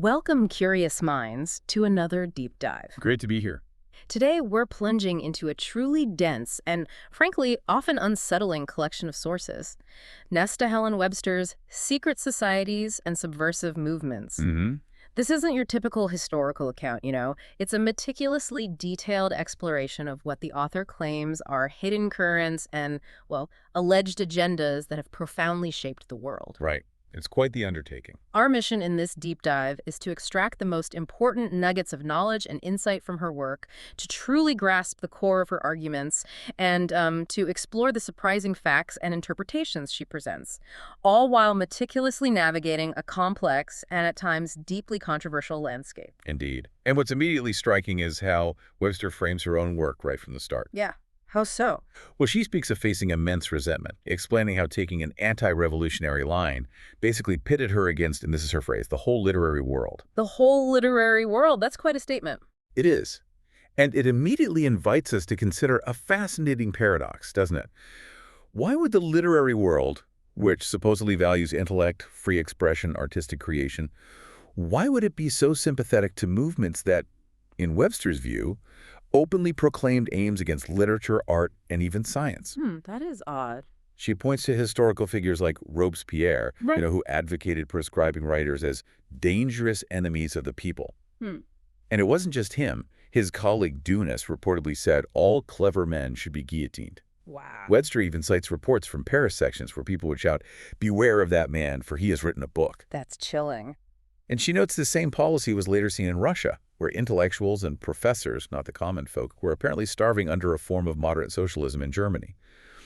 Welcome, curious minds, to another deep dive. Great to be here. Today, we're plunging into a truly dense and, frankly, often unsettling collection of sources. Nesta Helen Webster's Secret Societies and Subversive Movements. This isn't your typical historical account, It's a meticulously detailed exploration of what the author claims are hidden currents and, well, alleged agendas that have profoundly shaped the world. Right. It's quite the undertaking. Our mission in this deep dive is to extract the most important nuggets of knowledge and insight from her work, to truly grasp the core of her arguments, and to explore the surprising facts and interpretations she presents, all while meticulously navigating a complex and at times deeply controversial landscape. Indeed. And what's immediately striking is how Webster frames her own work right from the start. Yeah. How so? Well, she speaks of facing immense resentment, explaining how taking an anti-revolutionary line basically pitted her against, and this is her phrase, the whole literary world. The whole literary world. That's quite a statement. It is. And it immediately invites us to consider a fascinating paradox, doesn't it? Why would the literary world, which supposedly values intellect, free expression, artistic creation, why would it be so sympathetic to movements that, in Webster's view, openly proclaimed aims against literature, art, and even science? That is odd. She points to historical figures like Robespierre, who advocated proscribing writers as dangerous enemies of the people. And it wasn't just him. His colleague Dunas reportedly said all clever men should be guillotined. Wow. Webster even cites reports from Paris sections where people would shout, "Beware of that man, for he has written a book." That's chilling. And she notes the same policy was later seen in Russia, where intellectuals and professors, not the common folk, were apparently starving under a form of moderate socialism in Germany.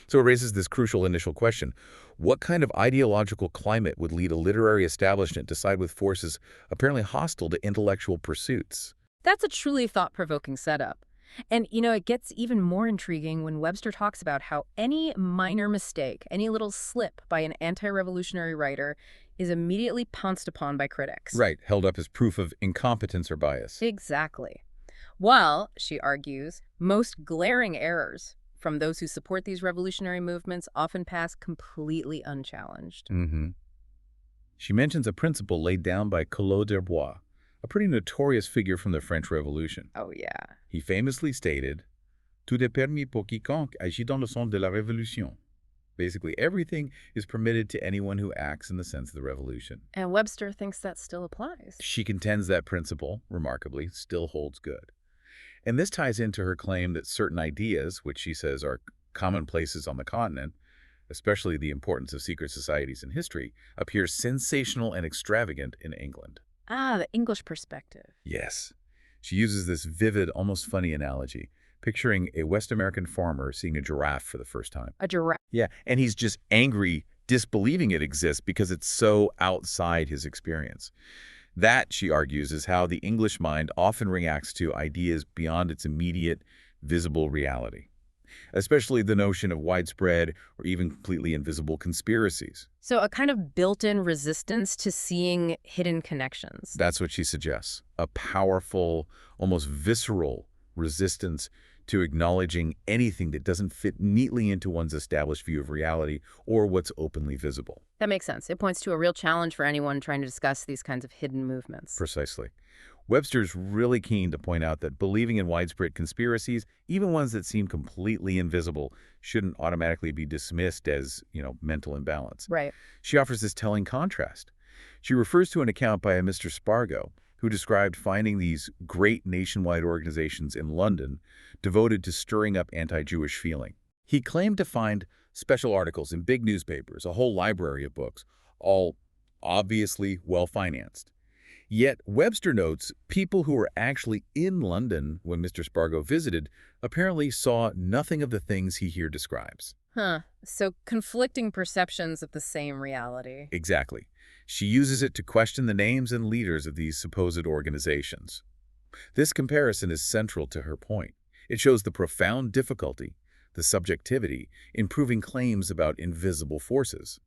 So it raises this crucial initial question: what kind of ideological climate would lead a literary establishment to side with forces apparently hostile to intellectual pursuits? That's a truly thought-provoking setup. And, it gets even more intriguing when Webster talks about how any minor mistake, any little slip by an anti-revolutionary writer is immediately pounced upon by critics. Right, held up as proof of incompetence or bias. Exactly. While, she argues, most glaring errors from those who support these revolutionary movements often pass completely unchallenged. She mentions a principle laid down by Collot d'Herbois, a pretty notorious figure from the French Revolution. Oh, yeah. He famously stated, "Tout est permis pour quiconque agit dans le sens de la révolution." Basically, everything is permitted to anyone who acts in the sense of the revolution. And Webster thinks that still applies. She contends that principle, remarkably, still holds good. And this ties into her claim that certain ideas, which she says are commonplaces on the continent, especially the importance of secret societies in history, appear sensational and extravagant in England. Ah, the English perspective. Yes. She uses this vivid, almost funny analogy, picturing a West American farmer seeing a giraffe for the first time. A giraffe. Yeah, and he's just angry, disbelieving it exists because it's so outside his experience. That, she argues, is how the English mind often reacts to ideas beyond its immediate, visible reality, especially the notion of widespread or even completely invisible conspiracies. So a kind of built-in resistance to seeing hidden connections. That's what she suggests. A powerful, almost visceral resistance to acknowledging anything that doesn't fit neatly into one's established view of reality or what's openly visible. That makes sense. It points to a real challenge for anyone trying to discuss these kinds of hidden movements. Precisely. Webster's really keen to point out that believing in widespread conspiracies, even ones that seem completely invisible, shouldn't automatically be dismissed as, mental imbalance. Right. She offers this telling contrast. She refers to an account by a Mr. Spargo, who described finding these great nationwide organizations in London devoted to stirring up anti-Jewish feeling. He claimed to find special articles in big newspapers, a whole library of books, all obviously well-financed. Yet Webster notes people who were actually in London when Mr. Spargo visited apparently saw nothing of the things he here describes. So conflicting perceptions of the same reality. Exactly. She uses it to question the names and leaders of these supposed organizations. This comparison is central to her point. It shows the profound difficulty, the subjectivity, in proving claims about invisible forces.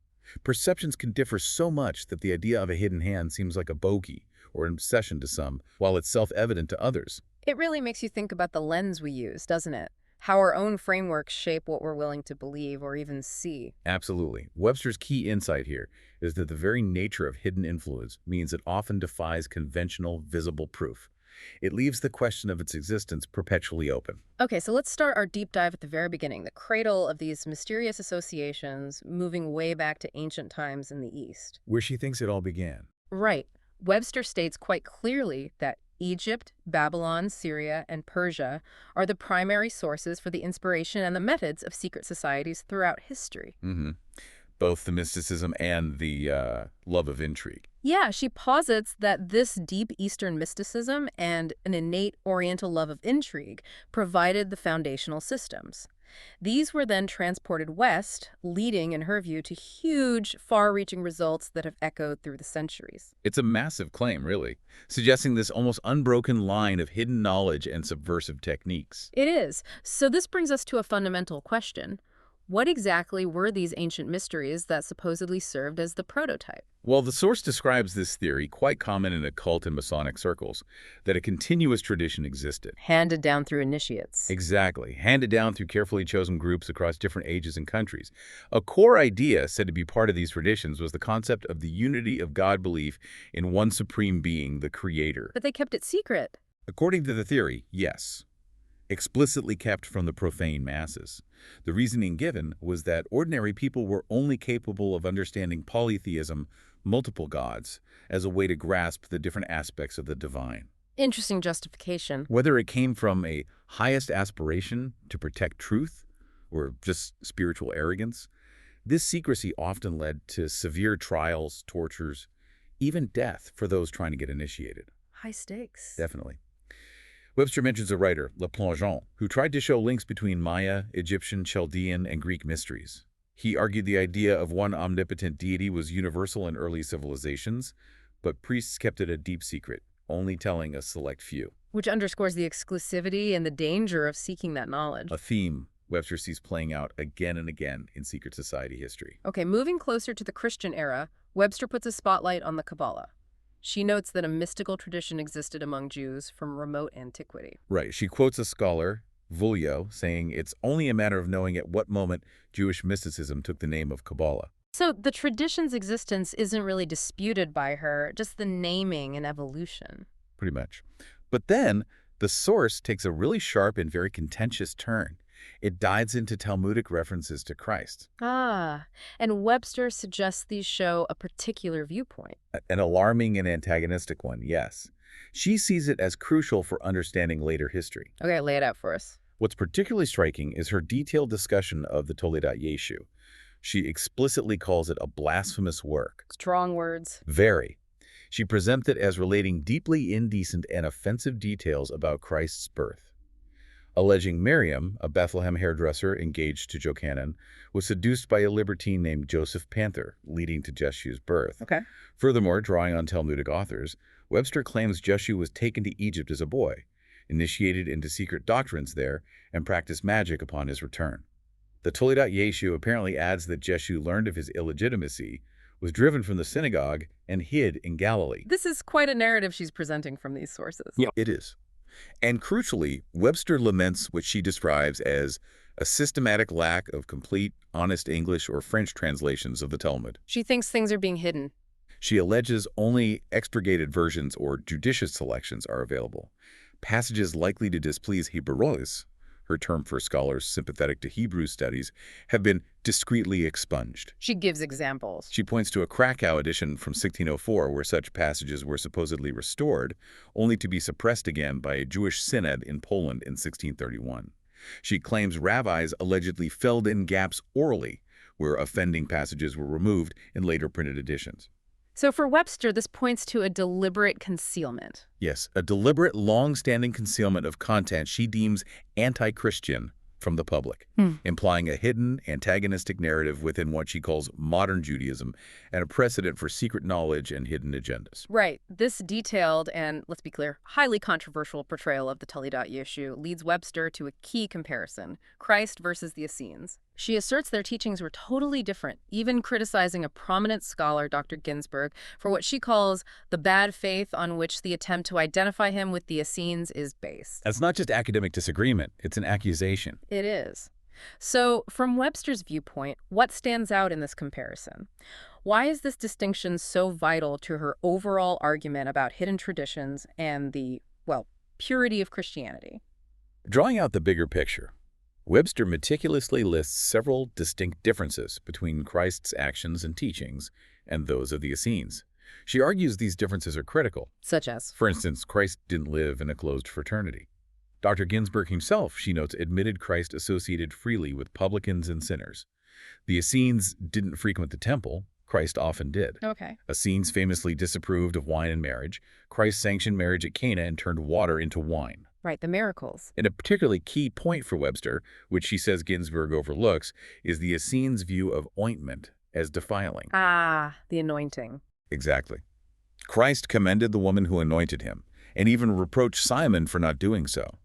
Perceptions can differ so much that the idea of a hidden hand seems like a bogey or an obsession to some, while it's self-evident to others. It really makes you think about the lens we use, doesn't it? how our own frameworks shape what we're willing to believe or even see. Absolutely. Webster's key insight here is that the very nature of hidden influence means it often defies conventional, visible proof. It leaves the question of its existence perpetually open. Okay, so let's start our deep dive at the very beginning, the cradle of these mysterious associations moving way back to ancient times in the East. Where she thinks it all began. Right. Webster states quite clearly that Egypt, Babylon, Syria, and Persia are the primary sources for the inspiration and the methods of secret societies throughout history. Both the mysticism and the love of intrigue. Yeah, she posits that this deep Eastern mysticism and an innate Oriental love of intrigue provided the foundational systems. These were then transported west, leading, in her view, to huge, far-reaching results that have echoed through the centuries. It's a massive claim, really, suggesting this almost unbroken line of hidden knowledge and subversive techniques. It is. So this brings us to a fundamental question. What exactly were these ancient mysteries that supposedly served as the prototype? Well, the source describes this theory, quite common in occult and Masonic circles, that a continuous tradition existed. Handed down through initiates. Exactly, handed down through carefully chosen groups across different ages and countries. A core idea said to be part of these traditions was the concept of the unity of God belief in one supreme being, the Creator. But they kept it secret. According to the theory, yes. Explicitly kept from the profane masses. The reasoning given was that ordinary people were only capable of understanding polytheism, multiple gods, as a way to grasp the different aspects of the divine. Interesting justification. Whether it came from a highest aspiration to protect truth or just spiritual arrogance, this secrecy often led to severe trials, tortures, even death for those trying to get initiated. High stakes. Definitely. Webster mentions a writer, Le Plongeon, who tried to show links between Maya, Egyptian, Chaldean, and Greek mysteries. He argued the idea of one omnipotent deity was universal in early civilizations, but priests kept it a deep secret, only telling a select few. Which underscores the exclusivity and the danger of seeking that knowledge. A theme Webster sees playing out again and again in secret society history. Okay, moving closer to the Christian era, Webster puts a spotlight on the Kabbalah. She notes that a mystical tradition existed among Jews from remote antiquity. Right. She quotes a scholar, Vulio, saying it's only a matter of knowing at what moment Jewish mysticism took the name of Cabala. So the tradition's existence isn't really disputed by her, just the naming and evolution. Pretty much. But then the source takes a really sharp and very contentious turn. It dives into Talmudic references to Christ. And Webster suggests these show a particular viewpoint. An alarming and antagonistic one, yes. She sees it as crucial for understanding later history. Okay, lay it out for us. What's particularly striking is her detailed discussion of the Toledat Yeshu. She explicitly calls it a blasphemous work. Strong words. Very. She presents it as relating deeply indecent and offensive details about Christ's birth. Alleging Miriam, a Bethlehem hairdresser engaged to Jochanan, was seduced by a libertine named Joseph Panther, leading to Jeshu's birth. Okay. Furthermore, drawing on Talmudic authors, Webster claims Jeshu was taken to Egypt as a boy, initiated into secret doctrines there, and practiced magic upon his return. The Toledat Yeshu apparently adds that Jeshu learned of his illegitimacy, was driven from the synagogue, and hid in Galilee. This is quite a narrative she's presenting from these sources. Yeah, it is. And crucially, Webster laments what she describes as a systematic lack of complete, honest English or French translations of the Talmud. She thinks things are being hidden. She alleges only expurgated versions or judicious selections are available. Passages likely to displease Hebrews, her term for scholars sympathetic to Hebrew studies, have been discreetly expunged. She gives examples. She points to a Krakow edition from 1604 where such passages were supposedly restored, only to be suppressed again by a Jewish synod in Poland in 1631. She claims rabbis allegedly filled in gaps orally, where offending passages were removed in later printed editions. So for Webster, this points to a deliberate concealment. Yes, a deliberate, long-standing concealment of content she deems anti-Christian from the public, implying a hidden, antagonistic narrative within what she calls modern Judaism and a precedent for secret knowledge and hidden agendas. Right. This detailed and, let's be clear, highly controversial portrayal of the Toledat Yeshu leads Webster to a key comparison, Christ versus the Essenes. She asserts their teachings were totally different, even criticizing a prominent scholar, Dr. Ginsburg, for what she calls the bad faith on which the attempt to identify him with the Essenes is based. That's not just academic disagreement, it's an accusation. It is. So, from Webster's viewpoint, what stands out in this comparison? Why is this distinction so vital to her overall argument about hidden traditions and the, well, purity of Christianity? Drawing out the bigger picture, Webster meticulously lists several distinct differences between Christ's actions and teachings and those of the Essenes. She argues these differences are critical. Such as? For instance, Christ didn't live in a closed fraternity. Dr. Ginsburg himself, she notes, admitted Christ associated freely with publicans and sinners. The Essenes didn't frequent the temple. Christ often did. Okay. Essenes famously disapproved of wine and marriage. Christ sanctioned marriage at Cana and turned water into wine. Right, the miracles. And a particularly key point for Webster, which she says Ginsburg overlooks, is the Essenes' view of ointment as defiling. Ah, the anointing. Exactly. Christ commended the woman who anointed him, and even reproached Simon for not doing so.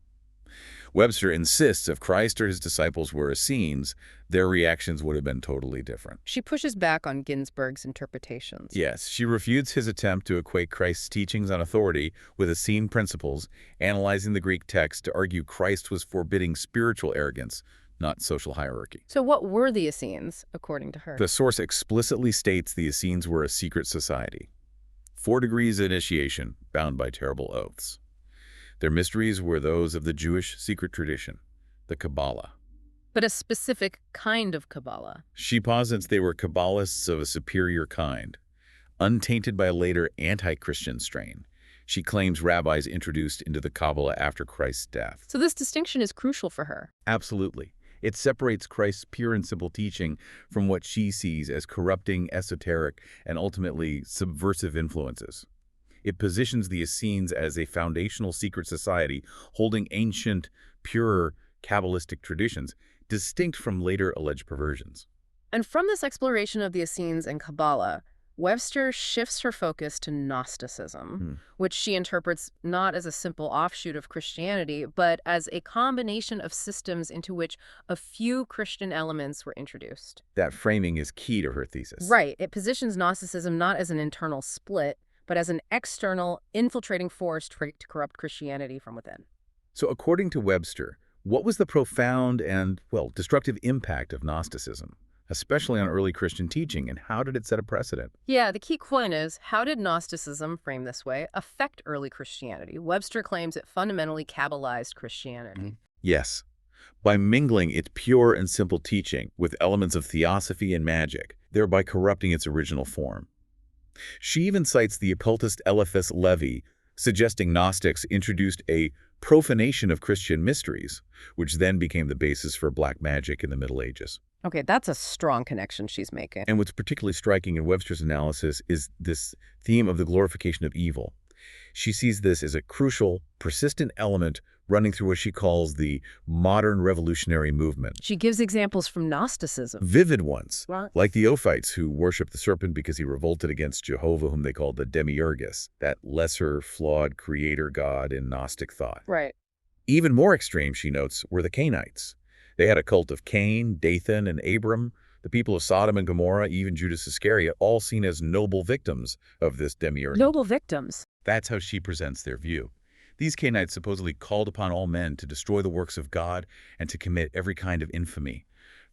Webster insists if Christ or his disciples were Essenes, their reactions would have been totally different. She pushes back on Ginsburg's interpretations. Yes, she refutes his attempt to equate Christ's teachings on authority with Essene principles, analyzing the Greek text to argue Christ was forbidding spiritual arrogance, not social hierarchy. So what were the Essenes, according to her? The source explicitly states the Essenes were a secret society. 4 degrees of initiation, bound by terrible oaths. Their mysteries were those of the Jewish secret tradition, the Cabala. But a specific kind of Cabala. She posits they were Kabbalists of a superior kind, untainted by a later anti-Christian strain. She claims rabbis introduced into the Kabbalah after Christ's death. So this distinction is crucial for her. Absolutely. It separates Christ's pure and simple teaching from what she sees as corrupting, esoteric, and ultimately subversive influences. It positions the Essenes as a foundational secret society holding ancient, pure, Kabbalistic traditions, distinct from later alleged perversions. And from this exploration of the Essenes and Cabala, Webster shifts her focus to Gnosticism, which she interprets not as a simple offshoot of Christianity, but as a combination of systems into which a few Christian elements were introduced. That framing is key to her thesis. Right. It positions Gnosticism not as an internal split, but as an external, infiltrating force to corrupt Christianity from within. So according to Webster, what was the profound and, well, destructive impact of Gnosticism, especially on early Christian teaching, and how did it set a precedent? Yeah, the key point is, how did Gnosticism, framed this way, affect early Christianity? Webster claims it fundamentally Kabbalized Christianity. Yes. By mingling its pure and simple teaching with elements of theosophy and magic, thereby corrupting its original form. She even cites the occultist Eliphas Levi, suggesting Gnostics introduced a profanation of Christian mysteries, which then became the basis for black magic in the Middle Ages. Okay, that's a strong connection she's making. And what's particularly striking in Webster's analysis is this theme of the glorification of evil. She sees this as a crucial, persistent element running through what she calls the modern revolutionary movement. She gives examples from Gnosticism. Vivid ones, What? like the Ophites, who worshiped the serpent because he revolted against Jehovah, whom they called the Demiurgus, that lesser, flawed creator god in Gnostic thought. Right. Even more extreme, she notes, were the Cainites. They had a cult of Cain, Dathan, and Abram, the people of Sodom and Gomorrah, even Judas Iscariot, all seen as noble victims of this Demiurge. Noble victims. That's how she presents their view. These Cainites supposedly called upon all men to destroy the works of God and to commit every kind of infamy.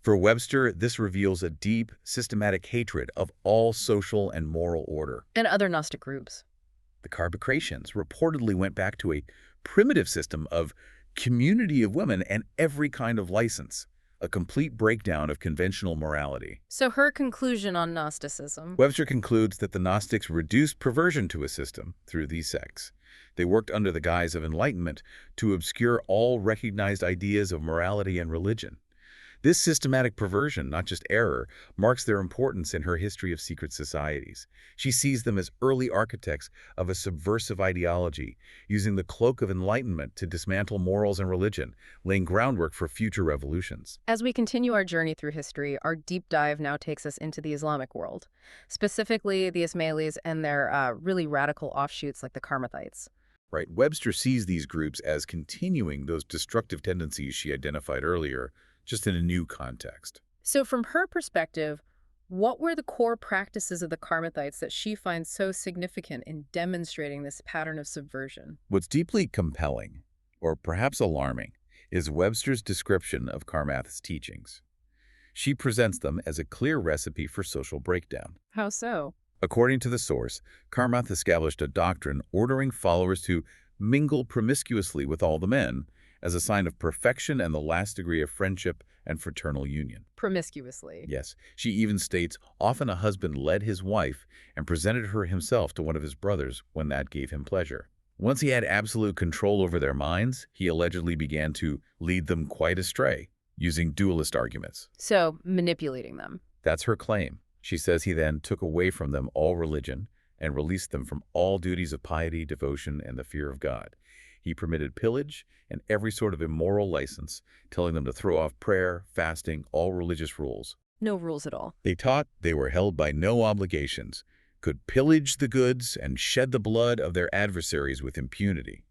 For Webster, this reveals a deep, systematic hatred of all social and moral order. And other Gnostic groups. The Karmithites reportedly went back to a primitive system of community of women and every kind of license, a complete breakdown of conventional morality. So her conclusion on Gnosticism. Webster concludes that the Gnostics reduced perversion to a system through these sects. They worked under the guise of enlightenment to obscure all recognized ideas of morality and religion. This systematic perversion, not just error, marks their importance in her history of secret societies. She sees them as early architects of a subversive ideology, using the cloak of enlightenment to dismantle morals and religion, laying groundwork for future revolutions. As we continue our journey through history, our deep dive now takes us into the Islamic world, specifically the Ismailis and their really radical offshoots like the Karmithites. Right. Webster sees these groups as continuing those destructive tendencies she identified earlier, just in a new context. So from her perspective, what were the core practices of the Karmithites that she finds so significant in demonstrating this pattern of subversion? What's deeply compelling, or perhaps alarming, is Webster's description of Karmath's teachings. She presents them as a clear recipe for social breakdown. How so? According to the source, Karmath established a doctrine ordering followers to mingle promiscuously with all the men as a sign of perfection and the last degree of friendship and fraternal union. Promiscuously. Yes, she even states often a husband led his wife and presented her himself to one of his brothers when that gave him pleasure. Once he had absolute control over their minds, he allegedly began to lead them quite astray, using dualist arguments. So, manipulating them. That's her claim. She says he then took away from them all religion and released them from all duties of piety, devotion, and the fear of God. He permitted pillage and every sort of immoral license, telling them to throw off prayer, fasting, all religious rules. No rules at all. They taught they were held by no obligations, could pillage the goods and shed the blood of their adversaries with impunity.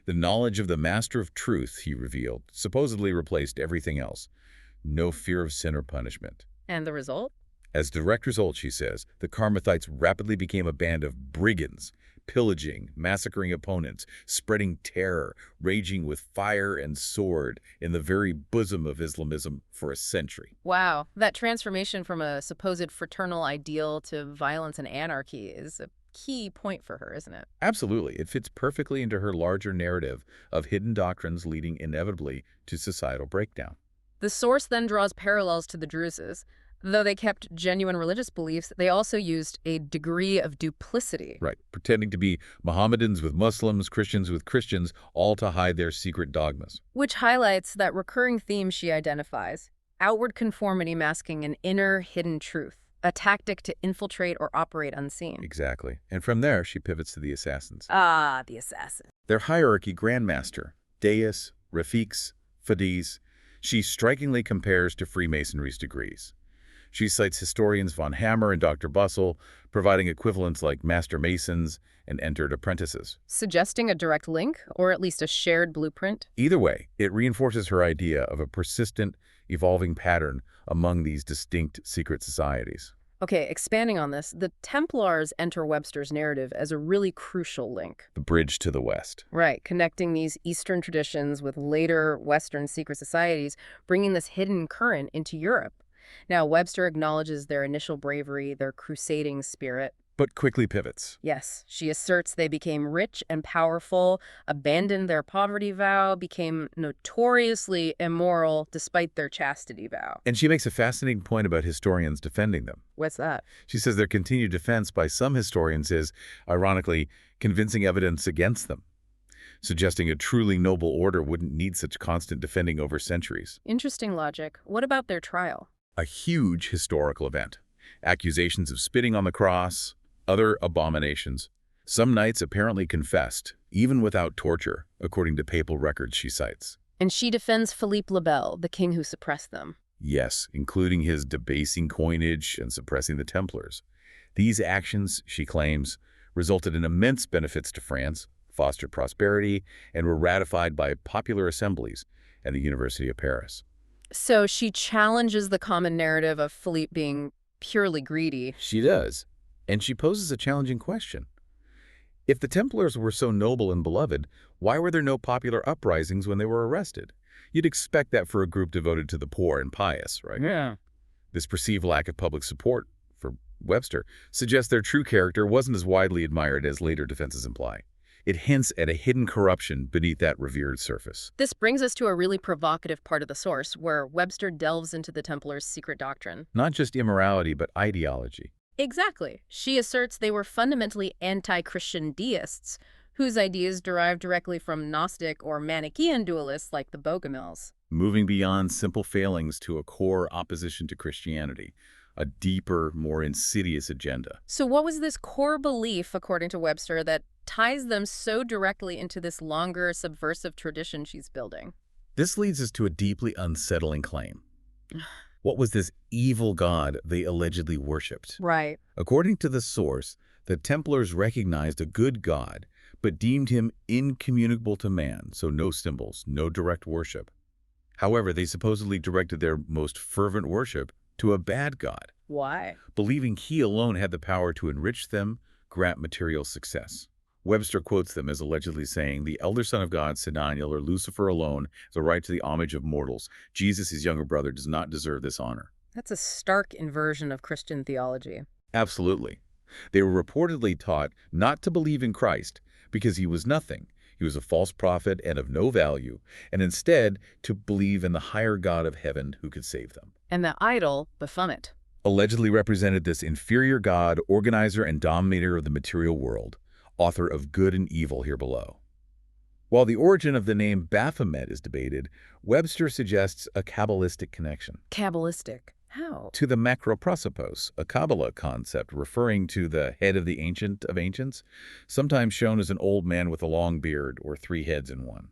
The knowledge of the master of truth, he revealed, supposedly replaced everything else. No fear of sin or punishment. And the result? As direct result, she says, the Karmithites rapidly became a band of brigands, pillaging, massacring opponents, spreading terror, raging with fire and sword in the very bosom of Islamism for a century. Wow, that transformation from a supposed fraternal ideal to violence and anarchy is a key point for her, isn't it? Absolutely. It fits perfectly into her larger narrative of hidden doctrines leading inevitably to societal breakdown. The source then draws parallels to the Druses. Though they kept genuine religious beliefs, they also used a degree of duplicity. Right, pretending to be Mohammedans with Muslims, Christians with Christians, all to hide their secret dogmas. Which highlights that recurring theme she identifies: outward conformity masking an inner hidden truth, a tactic to infiltrate or operate unseen. Exactly. And from there, she pivots to the assassins. Ah, the assassin. Their hierarchy grandmaster, deus, rafiqs, fadis, she strikingly compares to Freemasonry's degrees. She cites historians von Hammer and Dr. Bussell, providing equivalents like master masons and entered apprentices. Suggesting a direct link, or at least a shared blueprint? Either way, it reinforces her idea of a persistent, evolving pattern among these distinct secret societies. Okay, expanding on this, the Templars enter Webster's narrative as a really crucial link. The bridge to the West. Right, connecting these Eastern traditions with later Western secret societies, bringing this hidden current into Europe. Now, Webster acknowledges their initial bravery, their crusading spirit. But quickly pivots. Yes, she asserts they became rich and powerful, abandoned their poverty vow, became notoriously immoral despite their chastity vow. And she makes a fascinating point about historians defending them. What's that? She says their continued defense by some historians is, ironically, convincing evidence against them, suggesting a truly noble order wouldn't need such constant defending over centuries. Interesting logic. What about their trial? A huge historical event. Accusations of spitting on the cross, other abominations. Some knights apparently confessed, even without torture, according to papal records she cites. And she defends Philippe le Bel, the king who suppressed them. Yes, including his debasing coinage and suppressing the Templars. These actions, she claims, resulted in immense benefits to France, fostered prosperity, and were ratified by popular assemblies and the University of Paris. So she challenges the common narrative of Philippe being purely greedy. She does, and she poses a challenging question. If the Templars were so noble and beloved, why were there no popular uprisings when they were arrested? You'd expect that for a group devoted to the poor and pious, right? Yeah. This perceived lack of public support, for Webster, suggests their true character wasn't as widely admired as later defenses imply. It hints at a hidden corruption beneath that revered surface. This brings us to a really provocative part of the source, where Webster delves into the Templars' secret doctrine. Not just immorality, but ideology. Exactly. She asserts they were fundamentally anti-Christian deists, whose ideas derived directly from Gnostic or Manichaean dualists like the Bogomils. Moving beyond simple failings to a core opposition to Christianity, a deeper, more insidious agenda. So what was this core belief, according to Webster, that ties them so directly into this longer subversive tradition she's building? This leads us to a deeply unsettling claim. What was this evil god they allegedly worshipped? Right. According to the source, the Templars recognized a good god, but deemed him incommunicable to man, so no symbols, no direct worship. However, they supposedly directed their most fervent worship to a bad god, Why? believing he alone had the power to enrich them, grant material success. Webster quotes them as allegedly saying, "The elder son of God, Sedaniel, or Lucifer alone, has a right to the homage of mortals. Jesus, his younger brother, does not deserve this honor." That's a stark inversion of Christian theology. Absolutely. They were reportedly taught not to believe in Christ because he was nothing. He was a false prophet and of no value, and instead to believe in the higher God of heaven who could save them. And the idol, Baphomet, Allegedly represented this inferior god, organizer and dominator of the material world, author of Good and Evil here below. While the origin of the name Baphomet is debated, Webster suggests a Cabalistic connection. Cabalistic. How? To the macroprosopos, a Kabbalah concept referring to the head of the ancient of ancients, sometimes shown as an old man with a long beard or three heads in one.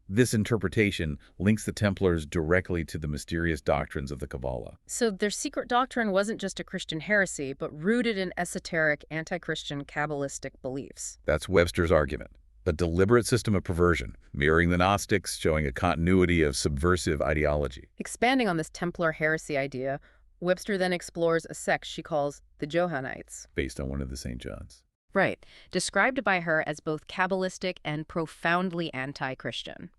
This interpretation links the Templars directly to the mysterious doctrines of the Cabala. So their secret doctrine wasn't just a Christian heresy, but rooted in esoteric, anti-Christian, Kabbalistic beliefs. That's Webster's argument. A deliberate system of perversion, mirroring the Gnostics, showing a continuity of subversive ideology. Expanding on this Templar heresy idea, Webster then explores a sect she calls the Johannites. Based on one of the St. John's. Right, described by her as both Kabbalistic and profoundly anti-Christian.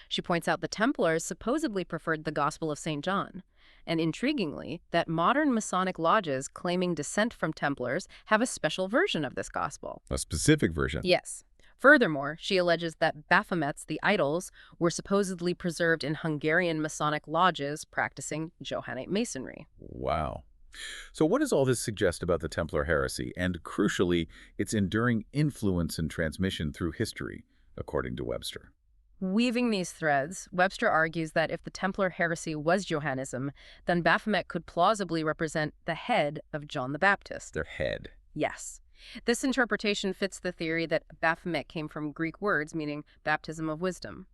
She points out the Templars supposedly preferred the Gospel of St. John, and intriguingly, that modern Masonic lodges claiming descent from Templars have a special version of this Gospel. A specific version? Yes. Furthermore, she alleges that Baphomets, the idols, were supposedly preserved in Hungarian Masonic lodges practicing Johannite Masonry. Wow. So what does all this suggest about the Templar heresy and, crucially, its enduring influence and transmission through history, according to Webster? Weaving these threads, Webster argues that if the Templar heresy was Johannism, then Baphomet could plausibly represent the head of John the Baptist. Their head. Yes. This interpretation fits the theory that Baphomet came from Greek words meaning baptism of wisdom.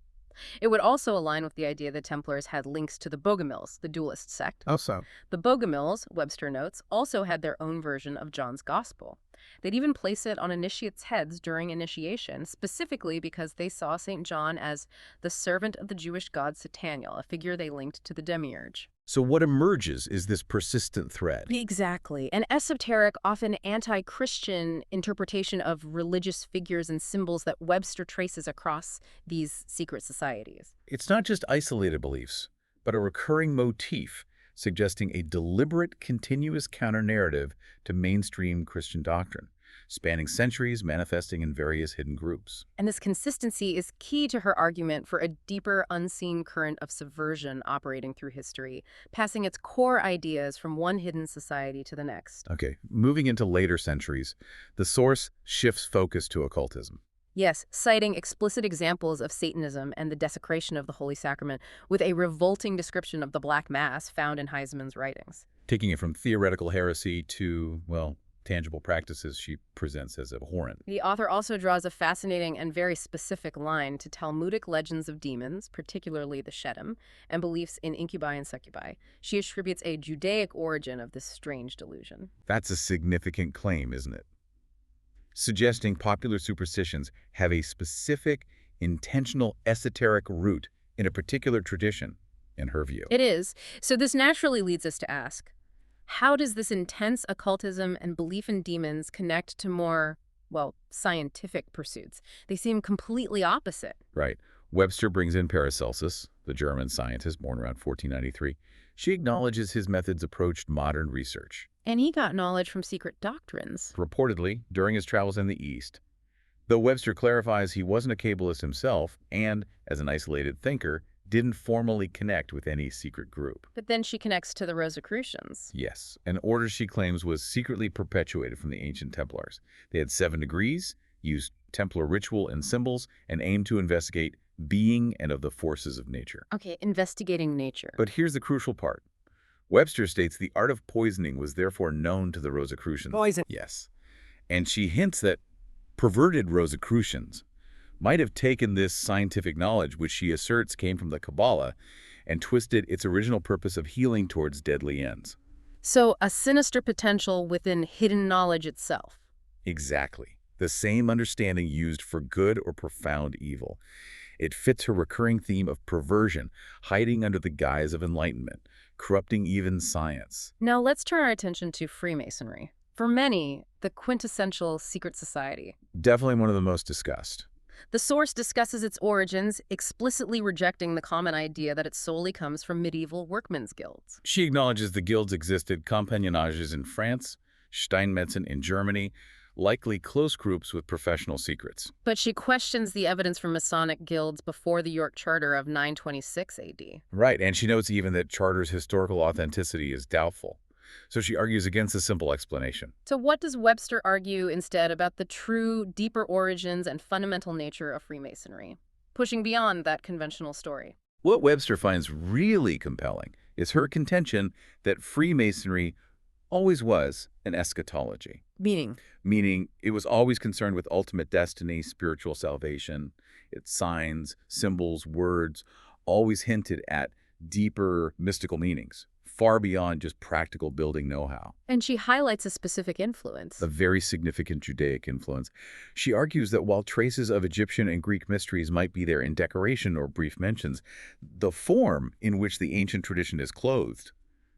It would also align with the idea the Templars had links to the Bogomils, the dualist sect. Also, The Bogomils, Webster notes, also had their own version of John's Gospel. They'd even place it on initiates' heads during initiation, specifically because they saw St. John as the servant of the Jewish god Sataniel, a figure they linked to the demiurge. so what emerges is this persistent thread. Exactly. An esoteric, often anti-Christian interpretation of religious figures and symbols that Webster traces across these secret societies. It's not just isolated beliefs, but a recurring motif suggesting a deliberate, continuous counter-narrative to mainstream Christian doctrine, spanning centuries, manifesting in various hidden groups. And this consistency is key to her argument for a deeper, unseen current of subversion operating through history, passing its core ideas from one hidden society to the next. Okay, moving into later centuries, the source shifts focus to occultism. Yes, citing explicit examples of Satanism and the desecration of the Holy Sacrament with a revolting description of the Black Mass found in Heisman's writings. Taking it from theoretical heresy to, well, tangible practices she presents as abhorrent. The author also draws a fascinating and very specific line to Talmudic legends of demons, particularly the Sheddim, and beliefs in incubi and succubi. She attributes a Judaic origin of this strange delusion. That's a significant claim, isn't it? Suggesting popular superstitions have a specific, intentional, esoteric root in a particular tradition, in her view. It is. So this naturally leads us to ask, how does this intense occultism and belief in demons connect to more, well, scientific pursuits? They seem completely opposite. Right. Webster brings in Paracelsus, the German scientist born around 1493. She acknowledges his methods approached modern research. And he got knowledge from secret doctrines. Reportedly, during his travels in the East, though Webster clarifies he wasn't a Kabbalist himself and, as an isolated thinker, didn't formally connect with any secret group. But then she connects to the Rosicrucians. Yes, an order she claims was secretly perpetuated from the ancient Templars. They had 7 degrees, used Templar ritual and symbols, and aimed to investigate being and of the forces of nature. Okay, investigating nature. But here's the crucial part. Webster states the art of poisoning was therefore known to the Rosicrucians. Poison. Yes. And she hints that perverted Rosicrucians might have taken this scientific knowledge, which she asserts came from the Cabala, and twisted its original purpose of healing towards deadly ends. So a sinister potential within hidden knowledge itself. Exactly. The same understanding used for good or profound evil. It fits her recurring theme of perversion, hiding under the guise of enlightenment, corrupting even science. Now let's turn our attention to Freemasonry. For many, the quintessential secret society. Definitely one of the most discussed. The source discusses its origins, explicitly rejecting the common idea that it solely comes from medieval workmen's guilds. She acknowledges the guilds existed, compagnonnages in France, Steinmetzen in Germany, likely close groups with professional secrets. But she questions the evidence from Masonic guilds before the York Charter of 926 AD. Right, and she notes even that Charter's historical authenticity is doubtful. So she argues against a simple explanation. So what does Webster argue instead about the true, deeper origins and fundamental nature of Freemasonry, pushing beyond that conventional story? What Webster finds really compelling is her contention that Freemasonry always was an eschatology. Meaning it was always concerned with ultimate destiny, spiritual salvation. Its signs, symbols, words always hinted at deeper mystical meanings, far beyond just practical building know-how. And she highlights a specific influence. A very significant Judaic influence. She argues that while traces of Egyptian and Greek mysteries might be there in decoration or brief mentions, the form in which the ancient tradition is clothed,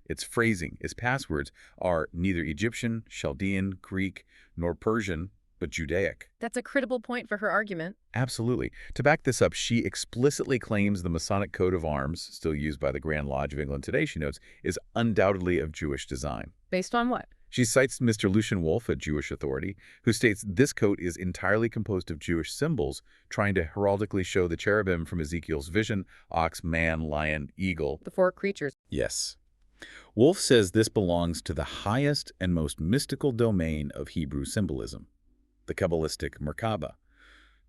its phrasing, its passwords, are neither Egyptian, Chaldean, Greek, nor Persian, but Judaic. That's a critical point for her argument. Absolutely. To back this up, she explicitly claims the Masonic coat of arms, still used by the Grand Lodge of England today, she notes, is undoubtedly of Jewish design. Based on what? She cites Mr. Lucian Wolff, a Jewish authority, who states this coat is entirely composed of Jewish symbols, trying to heraldically show the cherubim from Ezekiel's vision, ox, man, lion, eagle. The four creatures. Yes. Wolff says this belongs to the highest and most mystical domain of Hebrew symbolism, the Cabalistic Merkaba,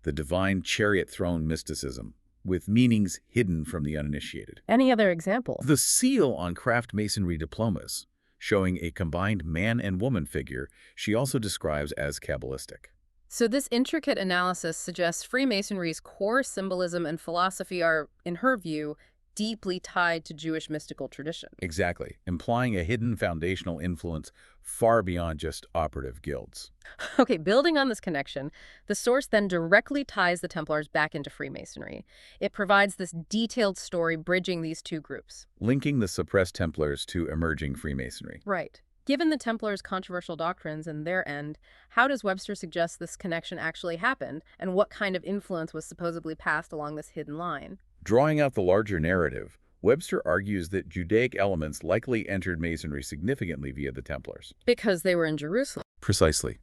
the divine chariot throne mysticism, with meanings hidden from the uninitiated. Any other example? The seal on craft masonry diplomas, showing a combined man and woman figure, she also describes as Cabalistic. So this intricate analysis suggests Freemasonry's core symbolism and philosophy are, in her view, deeply tied to Jewish mystical tradition. Exactly, implying a hidden foundational influence far beyond just operative guilds. Okay, building on this connection, the source then directly ties the Templars back into Freemasonry. It provides this detailed story bridging these two groups. Linking the suppressed Templars to emerging Freemasonry. Right. Given the Templars' controversial doctrines and their end, how does Webster suggest this connection actually happened, and what kind of influence was supposedly passed along this hidden line? Drawing out the larger narrative, Webster argues that Judaic elements likely entered Masonry significantly via the Templars. Because they were in Jerusalem. Precisely.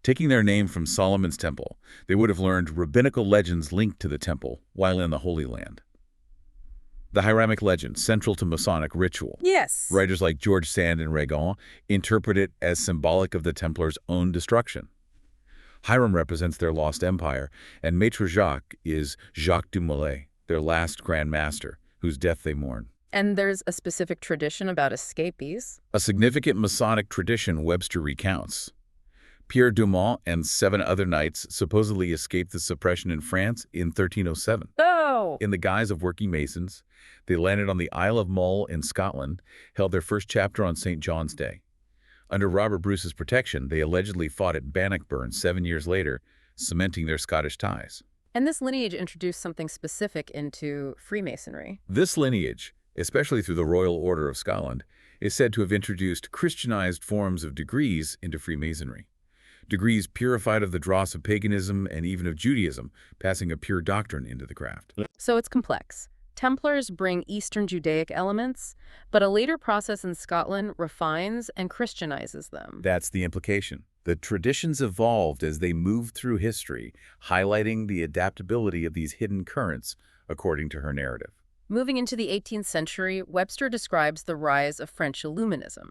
Taking their name from Solomon's Temple, they would have learned rabbinical legends linked to the Temple while in the Holy Land. The Hiramic legend, central to Masonic ritual. Yes. Writers like George Sand and Regan interpret it as symbolic of the Templars' own destruction. Hiram represents their lost empire, and Maître Jacques is Jacques du Molay, their last Grand Master, whose death they mourn. And there's a specific tradition about escapees. A significant Masonic tradition Webster recounts. Pierre Dumont and 7 other knights supposedly escaped the suppression in France in 1307. Oh! In the guise of working Masons, they landed on the Isle of Mull in Scotland, held their first chapter on St. John's Day. Under Robert Bruce's protection, they allegedly fought at Bannockburn 7 years later, cementing their Scottish ties. And this lineage introduced something specific into Freemasonry. This lineage, especially through the Royal Order of Scotland, is said to have introduced Christianized forms of degrees into Freemasonry. Degrees purified of the dross of paganism and even of Judaism, passing a pure doctrine into the craft. So it's complex. Templars bring Eastern Judaic elements, but a later process in Scotland refines and Christianizes them. That's the implication. The traditions evolved as they moved through history, highlighting the adaptability of these hidden currents, according to her narrative. Moving into the 18th century, Webster describes the rise of French Illuminism.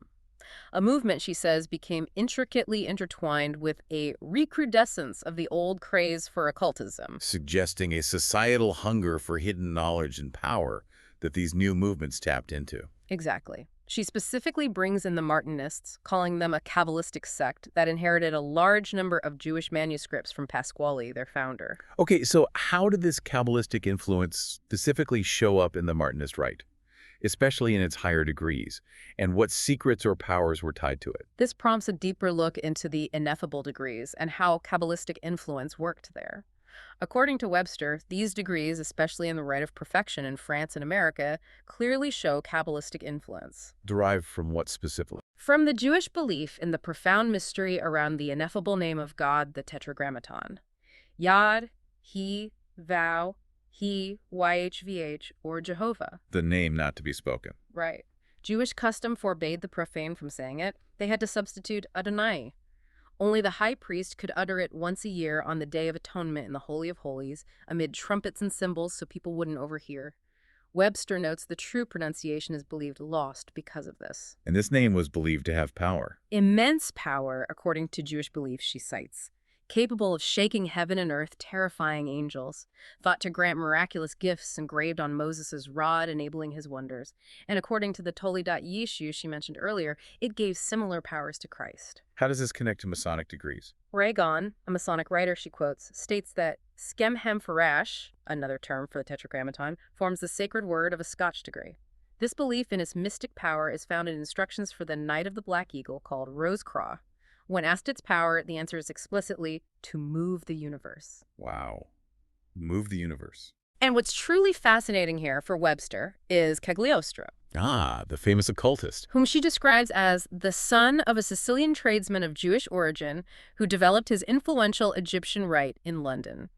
A movement, she says, became intricately intertwined with a recrudescence of the old craze for occultism. Suggesting a societal hunger for hidden knowledge and power that these new movements tapped into. Exactly. She specifically brings in the Martinists, calling them a Cabalistic sect that inherited a large number of Jewish manuscripts from Pasquale, their founder. Okay, so how did this Cabalistic influence specifically show up in the Martinist rite, especially in its higher degrees, and what secrets or powers were tied to it? This prompts a deeper look into the ineffable degrees and how Cabalistic influence worked there. According to Webster, these degrees, especially in the Rite of Perfection in France and America, clearly show Kabbalistic influence. Derived from what specifically? From the Jewish belief in the profound mystery around the ineffable name of God, the Tetragrammaton. Yod, He, Thou, He, YHVH, or Jehovah. The name not to be spoken. Right. Jewish custom forbade the profane from saying it. They had to substitute Adonai. Only the high priest could utter it once a year on the Day of Atonement in the Holy of Holies, amid trumpets and cymbals so people wouldn't overhear. Webster notes the true pronunciation is believed lost because of this. And this name was believed to have power. Immense power, according to Jewish belief, she cites. Capable of shaking heaven and earth, terrifying angels, thought to grant miraculous gifts engraved on Moses' rod, enabling his wonders. And according to the Toledat Yeshu she mentioned earlier, it gave similar powers to Christ. How does this connect to Masonic degrees? Regan, a Masonic writer she quotes, states that Skemhem Farash, another term for the Tetragrammaton, forms the sacred word of a Scotch degree. This belief in its mystic power is found in instructions for the Knight of the Black Eagle called Rose Craw. When asked its power, the answer is explicitly to move the universe. Wow. Move the universe. And what's truly fascinating here for Webster is Cagliostro, Ah, the famous occultist. whom she describes as the son of a Sicilian tradesman of Jewish origin who developed his influential Egyptian rite in London.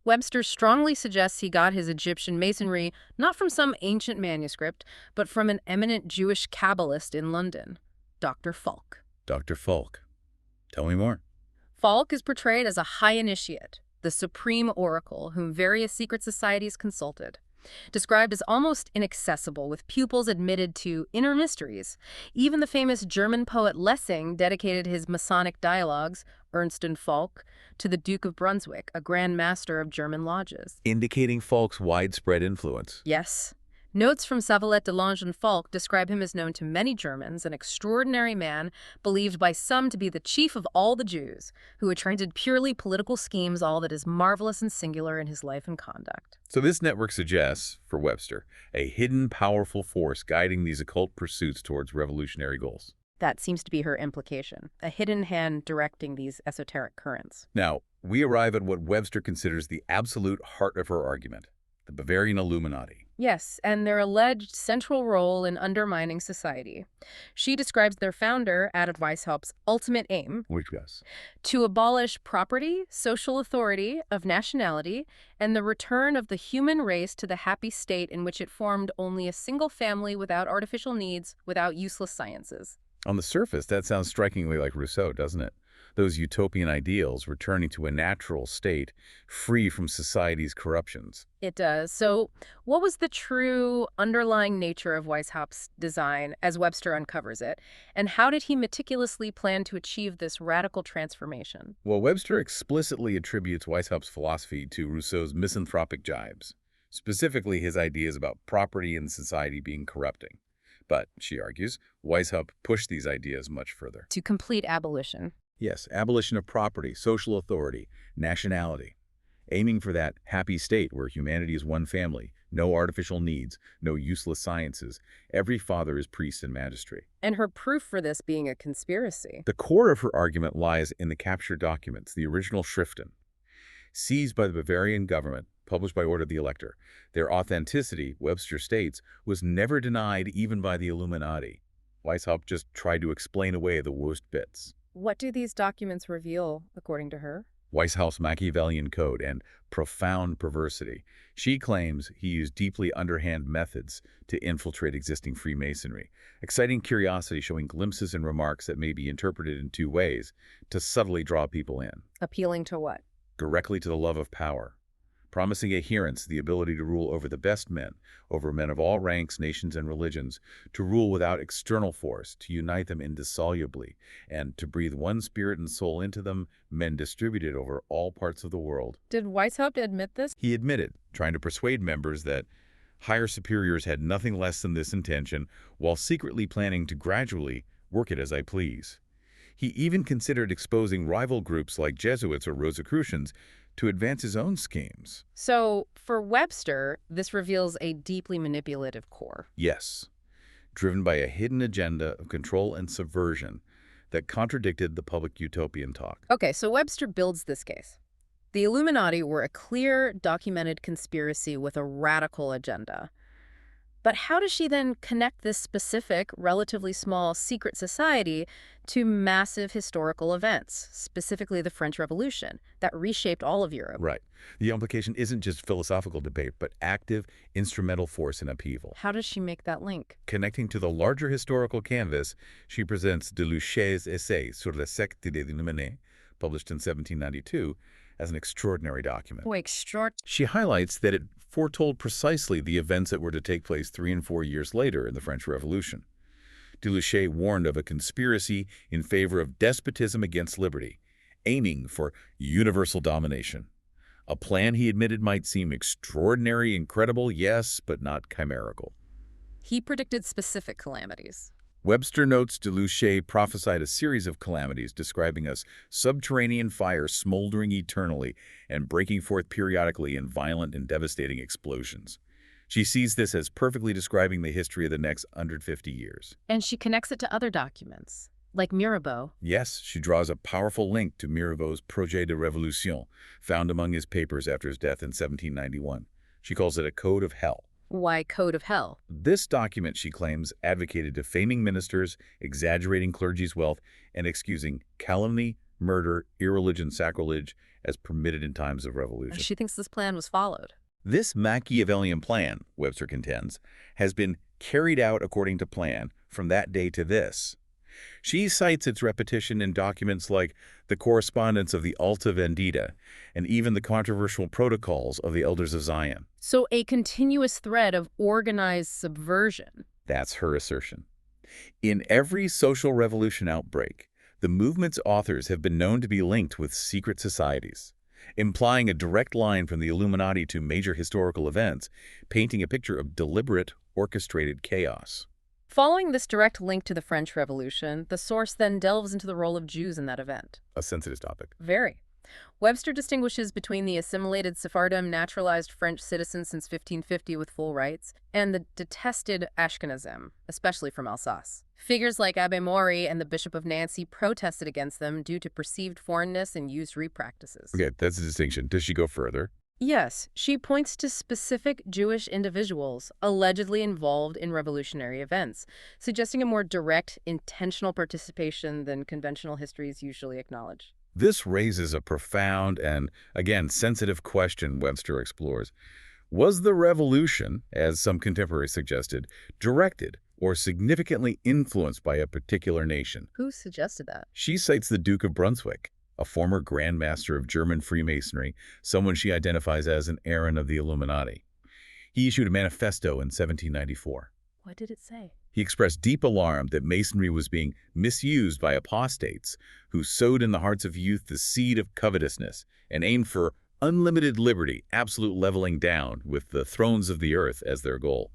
Webster strongly suggests he got his Egyptian masonry not from some ancient manuscript, but from an eminent Jewish Kabbalist in London, Dr. Falk. Dr. Falk. Tell me more. Falk is portrayed as a high initiate, the supreme oracle whom various secret societies consulted. Described as almost inaccessible, with pupils admitted to inner mysteries. Even the famous German poet Lessing dedicated his Masonic dialogues, Ernst and Falk, to the Duke of Brunswick, a Grand Master of German lodges. Indicating Falk's widespread influence. Yes. Notes from Savalette de Lange and Falk describe him as known to many Germans, an extraordinary man believed by some to be the chief of all the Jews, who attracted purely political schemes, all that is marvelous and singular in his life and conduct. So this network suggests, for Webster, a hidden, powerful force guiding these occult pursuits towards revolutionary goals. That seems to be her implication, a hidden hand directing these esoteric currents. Now, we arrive at what Webster considers the absolute heart of her argument, the Bavarian Illuminati. Yes, and their alleged central role in undermining society. She describes their founder, Adolf Weishaupt's ultimate aim, Which was? to abolish property, social authority of nationality, and the return of the human race to the happy state in which it formed only a single family without artificial needs, without useless sciences. On the surface, that sounds strikingly like Rousseau, doesn't it? Those utopian ideals returning to a natural state, free from society's corruptions. It does. So what was the true underlying nature of Weishaupt's design as Webster uncovers it? And how did he meticulously plan to achieve this radical transformation? Well, Webster explicitly attributes Weishaupt's philosophy to Rousseau's misanthropic jibes, specifically his ideas about property and society being corrupting. But, she argues, Weishaupt pushed these ideas much further. To complete abolition. Yes, abolition of property, social authority, nationality, aiming for that happy state where humanity is one family, no artificial needs, no useless sciences, every father is priest and magistrate. And her proof for this being a conspiracy. The core of her argument lies in the captured documents, the original Schriften, seized by the Bavarian government, published by order of the elector. Their authenticity, Webster states, was never denied even by the Illuminati. Weishaupt just tried to explain away the worst bits. What do these documents reveal, according to her? Weishaupt's Machiavellian code and profound perversity. She claims he used deeply underhand methods to infiltrate existing Freemasonry, exciting curiosity showing glimpses and remarks that may be interpreted in two ways to subtly draw people in. Appealing to what? Directly to the love of power, promising adherents the ability to rule over the best men, over men of all ranks, nations, and religions, to rule without external force, to unite them indissolubly, and to breathe one spirit and soul into them, men distributed over all parts of the world. Did Weishaupt admit this? He admitted, trying to persuade members that higher superiors had nothing less than this intention, while secretly planning to gradually work it as I please. He even considered exposing rival groups like Jesuits or Rosicrucians to advance his own schemes. So, for Webster, this reveals a deeply manipulative core. Yes, driven by a hidden agenda of control and subversion that contradicted the public utopian talk. Okay, so Webster builds this case. The Illuminati were a clear, documented conspiracy with a radical agenda. But how does she then connect this specific, relatively small secret society to massive historical events, specifically the French Revolution, that reshaped all of Europe? Right. The implication isn't just philosophical debate, but active, instrumental force in upheaval. How does she make that link? Connecting to the larger historical canvas, she presents Delouchet's essay sur la secte des Illuminés, published in 1792, as an extraordinary document. She highlights that it foretold precisely the events that were to take place 3 and 4 years later in the French Revolution. Delouchet warned of a conspiracy in favor of despotism against liberty, aiming for universal domination. A plan he admitted might seem extraordinary, incredible, yes, but not chimerical. He predicted specific calamities. Webster notes Delouchet prophesied a series of calamities describing us subterranean fire smoldering eternally and breaking forth periodically in violent and devastating explosions. She sees this as perfectly describing the history of the next 150 years. And she connects it to other documents, like Mirabeau. Yes, she draws a powerful link to Mirabeau's Projet de Révolution, found among his papers after his death in 1791. She calls it a code of hell. Why Code of Hell? This document, she claims, advocated defaming ministers, exaggerating clergy's wealth, and excusing calumny, murder, irreligion, sacrilege as permitted in times of revolution. She thinks this plan was followed. This Machiavellian plan, Webster contends, has been carried out according to plan from that day to this. She cites its repetition in documents like the correspondence of the Alta Vendita and even the controversial protocols of the Elders of Zion. So a continuous thread of organized subversion. That's her assertion. In every social revolution outbreak, the movement's authors have been known to be linked with secret societies, implying a direct line from the Illuminati to major historical events, painting a picture of deliberate, orchestrated chaos. Following this direct link to the French Revolution, the source then delves into the role of Jews in that event. A sensitive topic. Very. Webster distinguishes between the assimilated Sephardim naturalized French citizens since 1550 with full rights and the detested Ashkenazim, especially from Alsace. Figures like Abbé Maury and the Bishop of Nancy protested against them due to perceived foreignness and usury practices. Okay, that's a distinction. Does she go further? Yes, she points to specific Jewish individuals allegedly involved in revolutionary events, suggesting a more direct, intentional participation than conventional histories usually acknowledge. This raises a profound and, again, sensitive question Webster explores. Was the revolution, as some contemporaries suggested, directed or significantly influenced by a particular nation? Who suggested that? She cites the Duke of Brunswick, a former Grand Master of German Freemasonry, someone she identifies as an Aaron of the Illuminati. He issued a manifesto in 1794. What did it say? He expressed deep alarm that Masonry was being misused by apostates who sowed in the hearts of youth the seed of covetousness and aimed for unlimited liberty, absolute leveling down, with the thrones of the earth as their goal.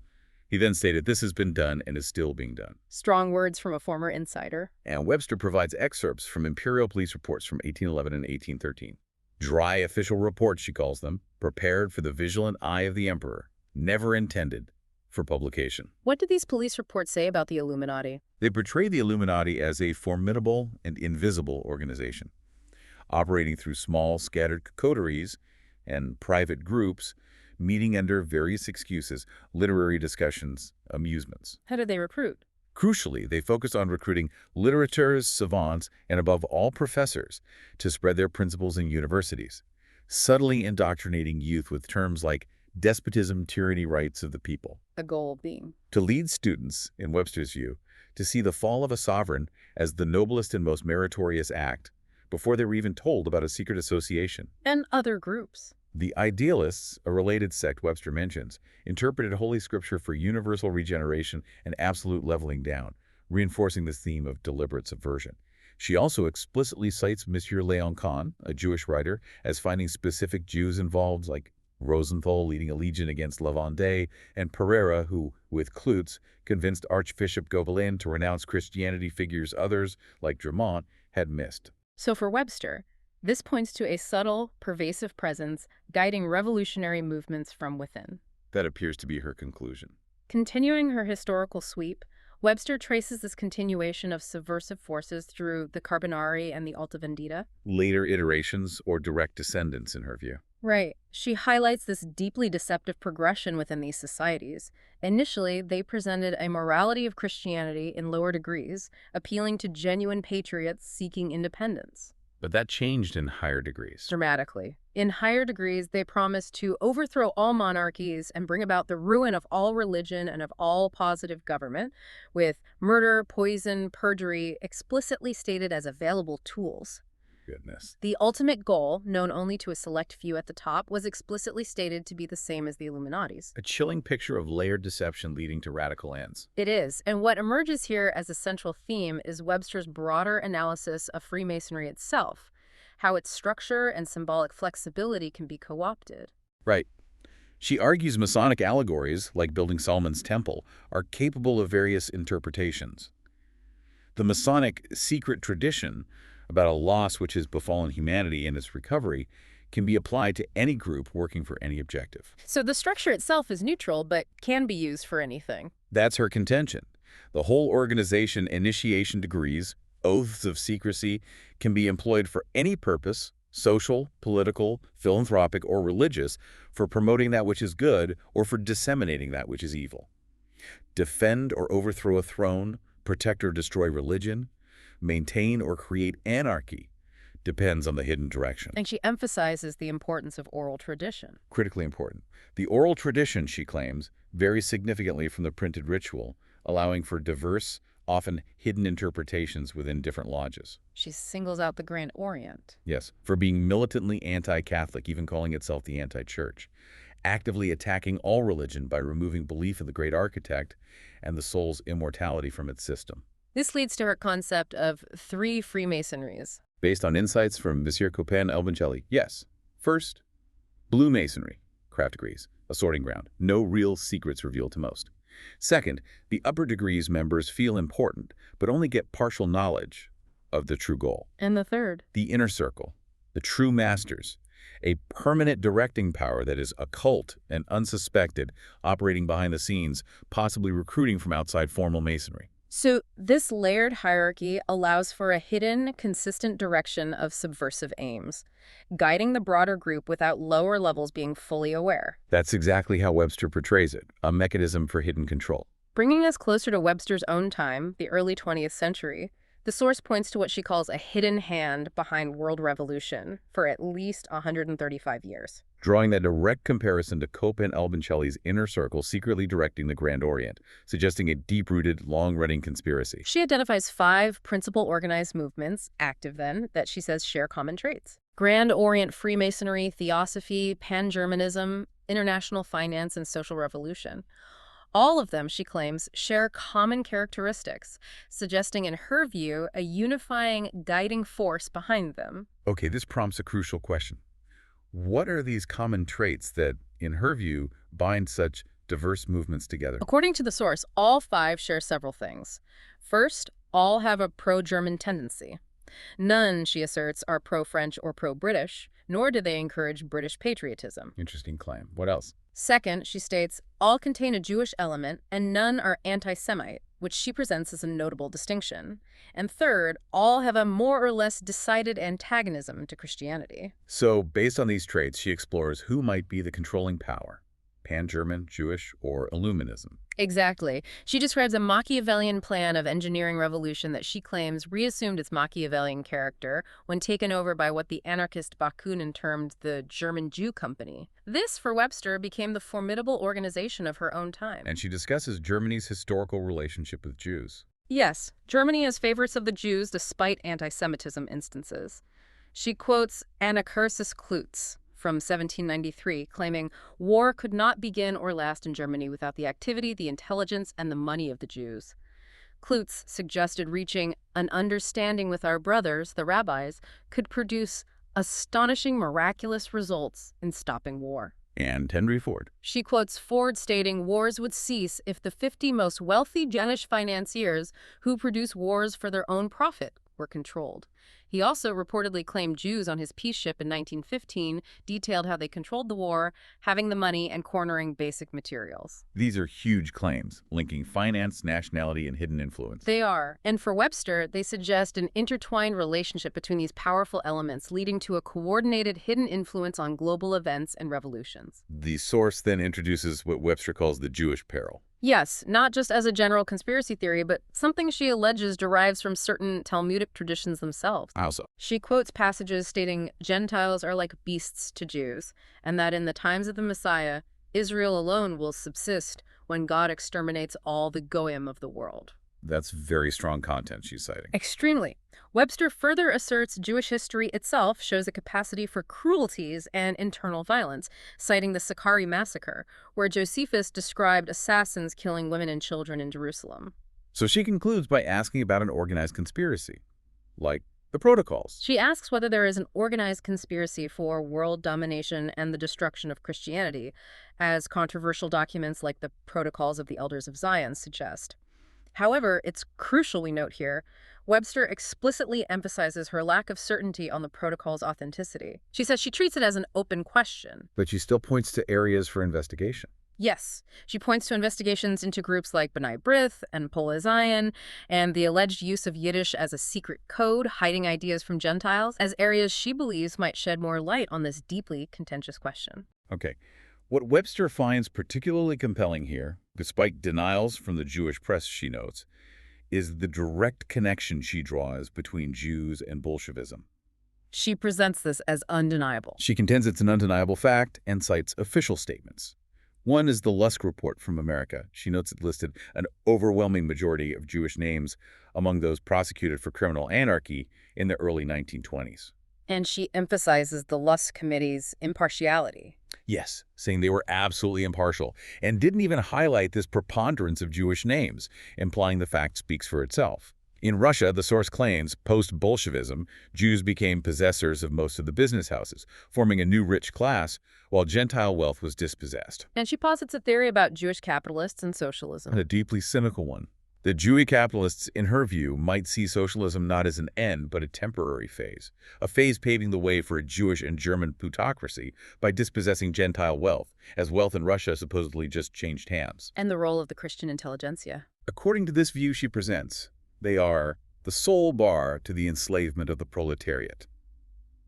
He then stated this has been done and is still being done. Strong words from a former insider. And Webster provides excerpts from imperial police reports from 1811 and 1813. Dry official reports, she calls them, prepared for the vigilant eye of the emperor, never intended for publication. What did these police reports say about the Illuminati? They portray the Illuminati as a formidable and invisible organization, operating through small, scattered coteries and private groups, meeting under various excuses, literary discussions, amusements. How did they recruit? Crucially, they focus on recruiting littérateurs, savants, and above all professors to spread their principles in universities, subtly indoctrinating youth with terms like despotism, tyranny, rights of the people. The goal being To lead students, in Webster's view, to see the fall of a sovereign as the noblest and most meritorious act before they were even told about a secret association. and other groups. The idealists, a related sect Webster mentions, interpreted Holy Scripture for universal regeneration and absolute leveling down, reinforcing this theme of deliberate subversion. She also explicitly cites Monsieur Léon Kahn, a Jewish writer, as finding specific Jews involved, like Rosenthal leading a legion against La Vendée, and Pereira, who, with Cloutz, convinced Archbishop Gobelin to renounce Christianity, figures others, like Dramont, had missed. So for Webster, this points to a subtle, pervasive presence guiding revolutionary movements from within. That appears to be her conclusion. Continuing her historical sweep, Webster traces this continuation of subversive forces through the Carbonari and the Alta Vendita. Later iterations or direct descendants, in her view. Right. She highlights this deeply deceptive progression within these societies. Initially, they presented a morality of Christianity in lower degrees, appealing to genuine patriots seeking independence. But that changed in higher degrees. Dramatically. In higher degrees, they promised to overthrow all monarchies and bring about the ruin of all religion and of all positive government, with murder, poison, perjury explicitly stated as available tools. Goodness. The ultimate goal, known only to a select few at the top, was explicitly stated to be the same as the Illuminati's. A chilling picture of layered deception leading to radical ends. It is, and what emerges here as a central theme is Webster's broader analysis of Freemasonry itself, how its structure and symbolic flexibility can be co-opted. Right. She argues Masonic allegories, like building Solomon's Temple, are capable of various interpretations. The Masonic secret tradition about a loss which has befallen humanity and its recovery can be applied to any group working for any objective. So the structure itself is neutral, but can be used for anything. That's her contention. The whole organization initiation degrees, oaths of secrecy, can be employed for any purpose, social, political, philanthropic, or religious, for promoting that which is good or for disseminating that which is evil. Defend or overthrow a throne, protect or destroy religion, maintain or create anarchy depends on the hidden direction. And she emphasizes the importance of oral tradition. Critically important. The oral tradition, she claims, varies significantly from the printed ritual, allowing for diverse, often hidden interpretations within different lodges. She singles out the Grand Orient. Yes, for being militantly anti-Catholic, even calling itself the anti-church, actively attacking all religion by removing belief in the great architect and the soul's immortality from its system. This leads to her concept of three Freemasonries. Based on insights from Monsieur Copain Elbincelli, yes. First, blue masonry, craft degrees, a sorting ground, no real secrets revealed to most. Second, the upper degrees members feel important, but only get partial knowledge of the true goal. And the third? The inner circle, the true masters, a permanent directing power that is occult and unsuspected, operating behind the scenes, possibly recruiting from outside formal masonry. So this layered hierarchy allows for a hidden, consistent direction of subversive aims, guiding the broader group without lower levels being fully aware. That's exactly how Webster portrays it, a mechanism for hidden control. Bringing us closer to Webster's own time, the early 20th century, the source points to what she calls a hidden hand behind world revolution for at least 135 years. Drawing that direct comparison to Copain Elbincelli's inner circle secretly directing the Grand Orient, suggesting a deep-rooted, long-running conspiracy. She identifies 5 principal organized movements, active then, that she says share common traits. Grand Orient Freemasonry, Theosophy, Pan-Germanism, international finance, and social revolution. All of them, she claims, share common characteristics, suggesting in her view a unifying, guiding force behind them. Okay, this prompts a crucial question. What are these common traits that, in her view, bind such diverse movements together? According to the source, all 5 share several things. First, all have a pro-German tendency. None, she asserts, are pro-French or pro-British, nor do they encourage British patriotism. Interesting claim. What else? Second, she states, all contain a Jewish element, and none are anti-Semite, which she presents as a notable distinction. And third, all have a more or less decided antagonism to Christianity. So, based on these traits, she explores who might be the controlling power, Pan-German, Jewish, or Illuminism. Exactly. She describes a Machiavellian plan of engineering revolution that she claims reassumed its Machiavellian character when taken over by what the anarchist Bakunin termed the German Jew Company. This, for Webster, became the formidable organization of her own time. And she discusses Germany's historical relationship with Jews. Yes, Germany is favorites of the Jews despite anti-Semitism instances. She quotes Anacursis Klutz from 1793, claiming war could not begin or last in Germany without the activity, the intelligence, and the money of the Jews. Klutz suggested reaching an understanding with our brothers, the rabbis, could produce astonishing, miraculous results in stopping war. And Henry Ford. She quotes Ford stating wars would cease if the 50 most wealthy Jewish financiers who produce wars for their own profit were controlled. He also reportedly claimed Jews on his peace ship in 1915, detailed how they controlled the war, having the money, and cornering basic materials. These are huge claims, linking finance, nationality, and hidden influence. They are. And for Webster, they suggest an intertwined relationship between these powerful elements, leading to a coordinated hidden influence on global events and revolutions. The source then introduces what Webster calls the Jewish peril. Yes, not just as a general conspiracy theory, but something she alleges derives from certain Talmudic traditions themselves. How so? She quotes passages stating Gentiles are like beasts to Jews, and that in the times of the Messiah, Israel alone will subsist when God exterminates all the goyim of the world. That's very strong content she's citing. Extremely. Webster further asserts Jewish history itself shows a capacity for cruelties and internal violence, citing the Sicarii massacre, where Josephus described assassins killing women and children in Jerusalem. So she concludes by asking about an organized conspiracy, like the protocols. She asks whether there is an organized conspiracy for world domination and the destruction of Christianity, as controversial documents like the Protocols of the Elders of Zion suggest. However, it's crucial we note here, Webster explicitly emphasizes her lack of certainty on the protocol's authenticity. She says she treats it as an open question. But she still points to areas for investigation. Yes, she points to investigations into groups like B'nai B'rith and Poale Zion, and the alleged use of Yiddish as a secret code hiding ideas from Gentiles as areas she believes might shed more light on this deeply contentious question. Okay. What Webster finds particularly compelling here, despite denials from the Jewish press, she notes, is the direct connection she draws between Jews and Bolshevism. She presents this as undeniable. She contends it's an undeniable fact and cites official statements. One is the Lusk Report from America. She notes it listed an overwhelming majority of Jewish names among those prosecuted for criminal anarchy in the early 1920s. And she emphasizes the Lusk Committee's impartiality. Yes, saying they were absolutely impartial, and didn't even highlight this preponderance of Jewish names, implying the fact speaks for itself. In Russia, the source claims, post-Bolshevism, Jews became possessors of most of the business houses, forming a new rich class, while Gentile wealth was dispossessed. And she posits a theory about Jewish capitalists and socialism. And a deeply cynical one. The Jewish capitalists, in her view, might see socialism not as an end, but a temporary phase. A phase paving the way for a Jewish and German plutocracy by dispossessing Gentile wealth, as wealth in Russia supposedly just changed hands. And the role of the Christian intelligentsia. According to this view she presents, they are the sole bar to the enslavement of the proletariat.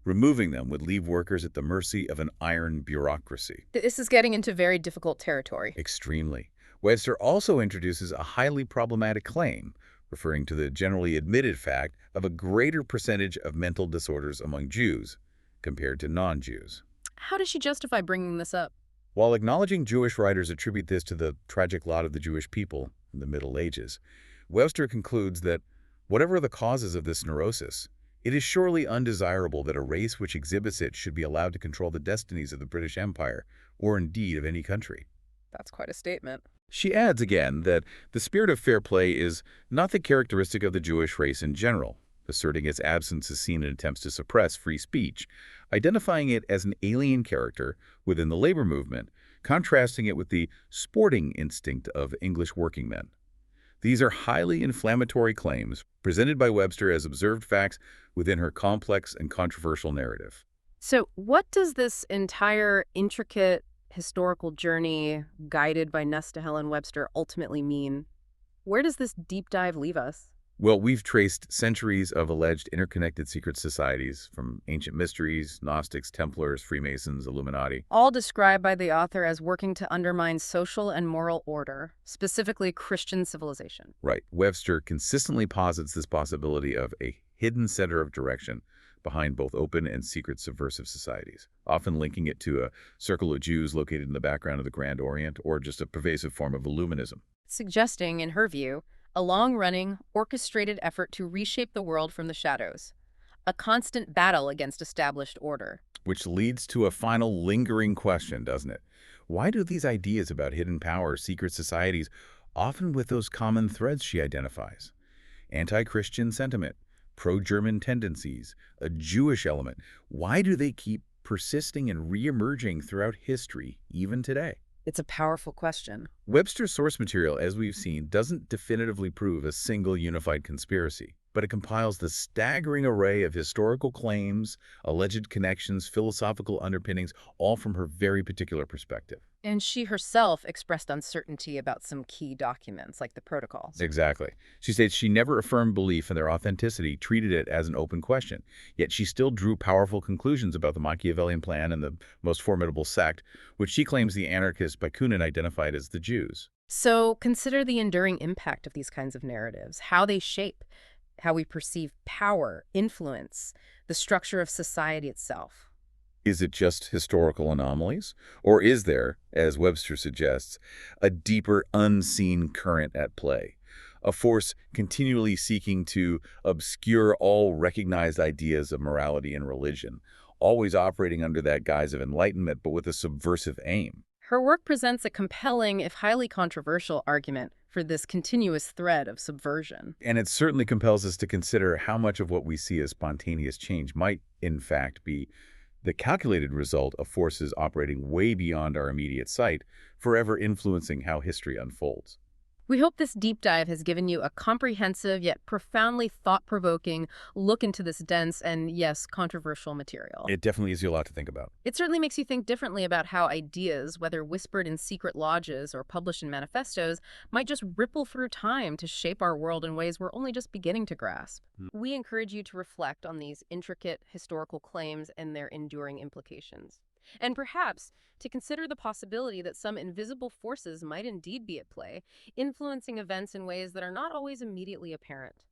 Removing them would leave workers at the mercy of an iron bureaucracy. This is getting into very difficult territory. Extremely. Webster also introduces a highly problematic claim, referring to the generally admitted fact of a greater percentage of mental disorders among Jews compared to non-Jews. How does she justify bringing this up? While acknowledging Jewish writers attribute this to the tragic lot of the Jewish people in the Middle Ages, Webster concludes that, whatever the causes of this neurosis, it is surely undesirable that a race which exhibits it should be allowed to control the destinies of the British Empire, or indeed of any country. That's quite a statement. She adds again that the spirit of fair play is not the characteristic of the Jewish race in general, asserting its absence is seen in attempts to suppress free speech, identifying it as an alien character within the labor movement, contrasting it with the sporting instinct of English working men. These are highly inflammatory claims presented by Webster as observed facts within her complex and controversial narrative. So what does this entire intricate historical journey guided by Nesta Helen Webster ultimately mean? Where does this deep dive leave us? Well, we've traced centuries of alleged interconnected secret societies, from ancient mysteries, Gnostics, Templars, Freemasons, Illuminati. All described by the author as working to undermine social and moral order, specifically Christian civilization. Right. Webster consistently posits this possibility of a hidden center of direction behind both open and secret subversive societies, often linking it to a circle of Jews located in the background of the Grand Orient, or just a pervasive form of Illuminism. Suggesting, in her view, a long-running, orchestrated effort to reshape the world from the shadows, a constant battle against established order. Which leads to a final lingering question, doesn't it? Why do these ideas about hidden power, secret societies, often with those common threads she identifies? Anti-Christian sentiment, pro-German tendencies, a Jewish element. Why do they keep persisting and re-emerging throughout history, even today? It's a powerful question. Webster's source material, as we've seen, doesn't definitively prove a single unified conspiracy. but it compiles the staggering array of historical claims, alleged connections, philosophical underpinnings, all from her very particular perspective. And she herself expressed uncertainty about some key documents, like the protocols. Exactly. She states she never affirmed belief in their authenticity, treated it as an open question. Yet she still drew powerful conclusions about the Machiavellian plan and the most formidable sect, which she claims the anarchist Bakunin identified as the Jews. So consider the enduring impact of these kinds of narratives, how they shape how we perceive power, influence, the structure of society itself. Is it just historical anomalies? Or is there, as Webster suggests, a deeper unseen current at play? A force continually seeking to obscure all recognized ideas of morality and religion, always operating under that guise of enlightenment but with a subversive aim. Her work presents a compelling, if highly controversial, argument for this continuous thread of subversion. And it certainly compels us to consider how much of what we see as spontaneous change might, in fact, be the calculated result of forces operating way beyond our immediate sight, forever influencing how history unfolds. We hope this deep dive has given you a comprehensive yet profoundly thought-provoking look into this dense and, yes, controversial material. It definitely gives you a lot to think about. It certainly makes you think differently about how ideas, whether whispered in secret lodges or published in manifestos, might just ripple through time to shape our world in ways we're only just beginning to grasp. We encourage you to reflect on these intricate historical claims and their enduring implications. And perhaps to consider the possibility that some invisible forces might indeed be at play, influencing events in ways that are not always immediately apparent.